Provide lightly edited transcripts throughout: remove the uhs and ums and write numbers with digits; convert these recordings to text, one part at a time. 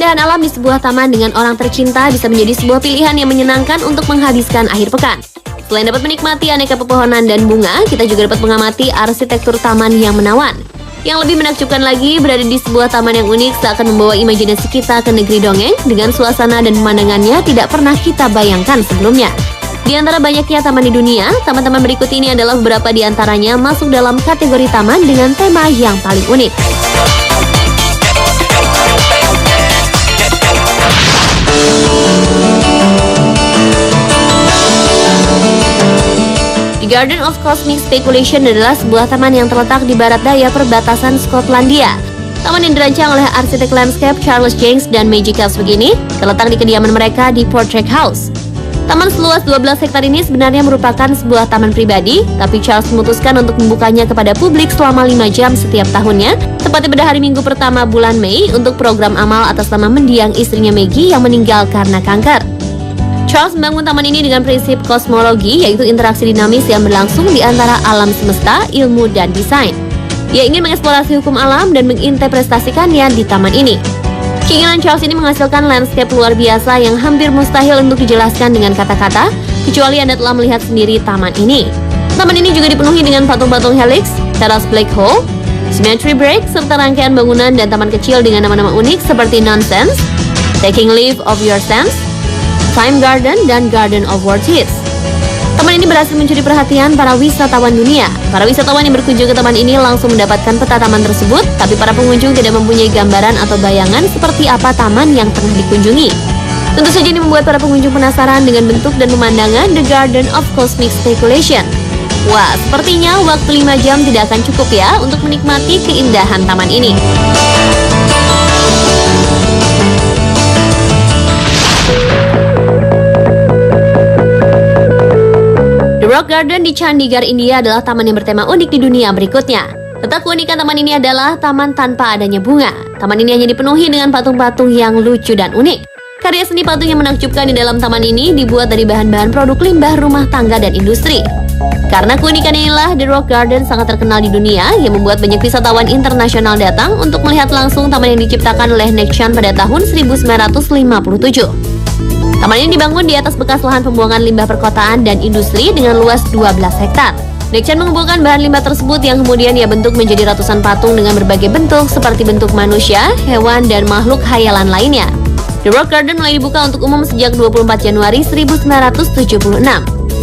keindahan alam di sebuah taman dengan orang tercinta bisa menjadi sebuah pilihan yang menyenangkan untuk menghabiskan akhir pekan. Selain dapat menikmati aneka pepohonan dan bunga, kita juga dapat mengamati arsitektur taman yang menawan. Yang lebih menakjubkan lagi, berada di sebuah taman yang unik seakan membawa imajinasi kita ke negeri dongeng dengan suasana dan pemandangannya tidak pernah kita bayangkan sebelumnya. Di antara banyaknya taman di dunia, taman-taman berikut ini adalah beberapa di antaranya masuk dalam kategori taman dengan tema yang paling unik. The Garden of Cosmic Speculation adalah sebuah taman yang terletak di barat daya perbatasan Skotlandia. Taman yang dirancang oleh arsitek landscape Charles Jenks dan Maggie Caswick ini terletak di kediaman mereka di Portrait House. Taman seluas 12 hektar ini sebenarnya merupakan sebuah taman pribadi, tapi Charles memutuskan untuk membukanya kepada publik selama 5 jam setiap tahunnya, tepatnya pada hari Minggu pertama bulan Mei untuk program amal atas nama mendiang istrinya Maggie yang meninggal karena kanker. Charles membangun taman ini dengan prinsip kosmologi, yaitu interaksi dinamis yang berlangsung di antara alam semesta, ilmu, dan desain. Ia ingin mengeksplorasi hukum alam dan menginterpretasikannya di taman ini. Keinginan Charles ini menghasilkan landscape luar biasa yang hampir mustahil untuk dijelaskan dengan kata-kata, kecuali Anda telah melihat sendiri taman ini. Taman ini juga dipenuhi dengan patung-patung helix, teras black hole, symmetry break, serta rangkaian bangunan dan taman kecil dengan nama-nama unik seperti Nonsense, Taking Leave of Your Sense, Time Garden, dan Garden of Words. Taman ini berhasil mencuri perhatian para wisatawan dunia. Para wisatawan yang berkunjung ke taman ini langsung mendapatkan peta taman tersebut, tapi para pengunjung tidak mempunyai gambaran atau bayangan seperti apa taman yang tengah dikunjungi. Tentu saja ini membuat para pengunjung penasaran dengan bentuk dan pemandangan The Garden of Cosmic Speculation. Wah, sepertinya waktu 5 jam tidak akan cukup ya untuk menikmati keindahan taman ini. The Rock Garden di Chandigarh, India adalah taman yang bertema unik di dunia berikutnya. Letak keunikan taman ini adalah taman tanpa adanya bunga. Taman ini hanya dipenuhi dengan patung-patung yang lucu dan unik. Karya seni patung yang menakjubkan di dalam taman ini dibuat dari bahan-bahan produk limbah rumah tangga dan industri. Karena keunikan inilah The Rock Garden sangat terkenal di dunia yang membuat banyak wisatawan internasional datang untuk melihat langsung taman yang diciptakan oleh Nexan pada tahun 1957. Taman ini dibangun di atas bekas lahan pembuangan limbah perkotaan dan industri dengan luas 12 hektar. Nexan mengumpulkan bahan limbah tersebut yang kemudian ia bentuk menjadi ratusan patung dengan berbagai bentuk seperti bentuk manusia, hewan, dan makhluk khayalan lainnya. The Rock Garden mulai dibuka untuk umum sejak 24 Januari 1976.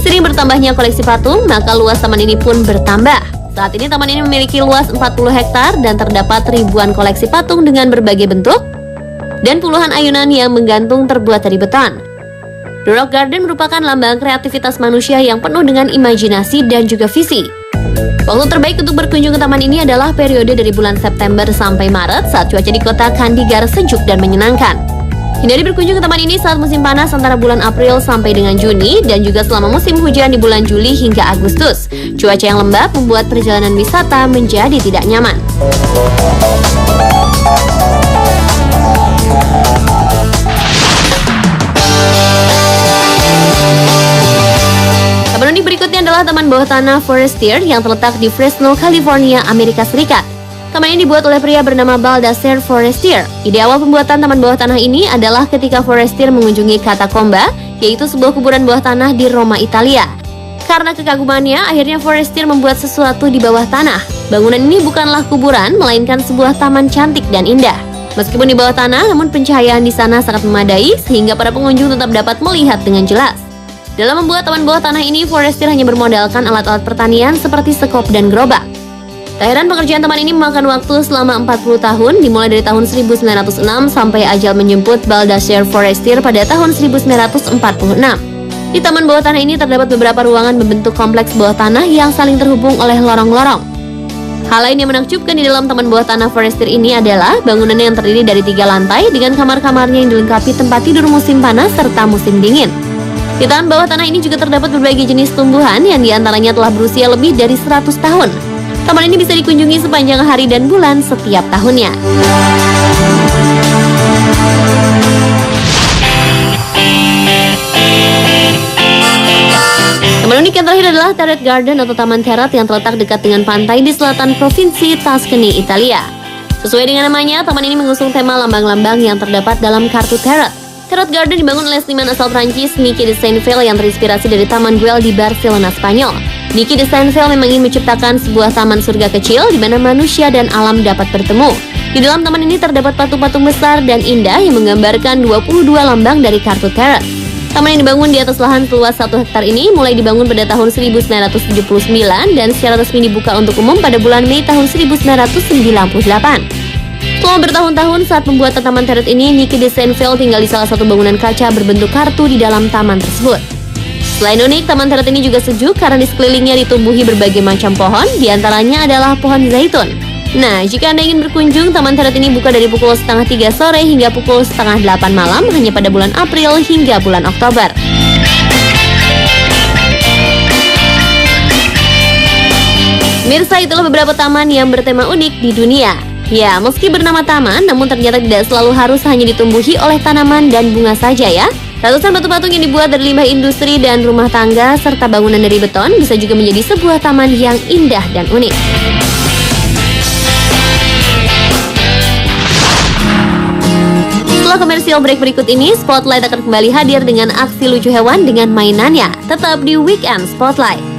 Sering bertambahnya koleksi patung, maka luas taman ini pun bertambah. Saat ini taman ini memiliki luas 40 hektar dan terdapat ribuan koleksi patung dengan berbagai bentuk dan puluhan ayunan yang menggantung terbuat dari beton. The Rock Garden merupakan lambang kreativitas manusia yang penuh dengan imajinasi dan juga visi. Waktu terbaik untuk berkunjung ke taman ini adalah periode dari bulan September sampai Maret saat cuaca di kota Chandigarh sejuk dan menyenangkan. Hindari berkunjung ke taman ini saat musim panas antara bulan April sampai dengan Juni dan juga selama musim hujan di bulan Juli hingga Agustus. Cuaca yang lembab membuat perjalanan wisata menjadi tidak nyaman. Taman unik berikutnya adalah Taman Bawah Tanah Forestier yang terletak di Fresno, California, Amerika Serikat. Taman ini dibuat oleh pria bernama Baldassare Forestier. Ide awal pembuatan taman bawah tanah ini adalah ketika Forestier mengunjungi Katakomba, yaitu sebuah kuburan bawah tanah di Roma, Italia. Karena kekagumannya, akhirnya Forestier membuat sesuatu di bawah tanah. Bangunan ini bukanlah kuburan, melainkan sebuah taman cantik dan indah. Meskipun di bawah tanah, namun pencahayaan di sana sangat memadai sehingga para pengunjung tetap dapat melihat dengan jelas. Dalam membuat taman bawah tanah ini, Forestier hanya bermodalkan alat-alat pertanian seperti sekop dan gerobak. Tak heran pekerjaan taman ini memakan waktu selama 40 tahun, dimulai dari tahun 1906 sampai ajal menjemput Baldassare Forestier pada tahun 1946. Di taman bawah tanah ini terdapat beberapa ruangan membentuk kompleks bawah tanah yang saling terhubung oleh lorong-lorong. Hal lain yang menakjubkan di dalam taman bawah tanah Forestier ini adalah bangunannya yang terdiri dari 3 lantai dengan kamar-kamarnya yang dilengkapi tempat tidur musim panas serta musim dingin. Di taman bawah tanah ini juga terdapat berbagai jenis tumbuhan yang diantaranya telah berusia lebih dari 100 tahun. Taman ini bisa dikunjungi sepanjang hari dan bulan setiap tahunnya. Taman unik yang terakhir adalah Terrat Garden atau Taman Terrat yang terletak dekat dengan pantai di selatan provinsi Tuscany, Italia. Sesuai dengan namanya, taman ini mengusung tema lambang-lambang yang terdapat dalam kartu Tarot. Tarot Garden dibangun oleh seniman asal Prancis Niki de Saint-Ville yang terinspirasi dari Taman Güell di Barcelona, Spanyol. Niki de Saint-Ville memang ingin menciptakan sebuah taman surga kecil di mana manusia dan alam dapat bertemu. Di dalam taman ini terdapat patung-patung besar dan indah yang menggambarkan 22 lambang dari kartu Tarot. Taman yang dibangun di atas lahan seluas 1 hektar ini mulai dibangun pada tahun 1979 dan secara resmi dibuka untuk umum pada bulan Mei tahun 1998. Selama bertahun-tahun saat membuat taman Tarot ini, Niki de Saint-Ville tinggal di salah satu bangunan kaca berbentuk kartu di dalam taman tersebut. Selain unik, taman Tarot ini juga sejuk karena di sekelilingnya ditumbuhi berbagai macam pohon, diantaranya adalah pohon zaitun. Nah, jika Anda ingin berkunjung, taman Tarot ini buka dari pukul 2:30 sore hingga pukul 7:30 malam hanya pada bulan April hingga bulan Oktober. Mirsa, itulah beberapa taman yang bertema unik di dunia. Ya, meski bernama taman, namun ternyata tidak selalu harus hanya ditumbuhi oleh tanaman dan bunga saja ya. Ratusan batu-patung yang dibuat dari limbah industri dan rumah tangga serta bangunan dari beton bisa juga menjadi sebuah taman yang indah dan unik. Setelah komersial break berikut ini, Spotlight akan kembali hadir dengan aksi lucu hewan dengan mainannya. Tetap di Weekend Spotlight.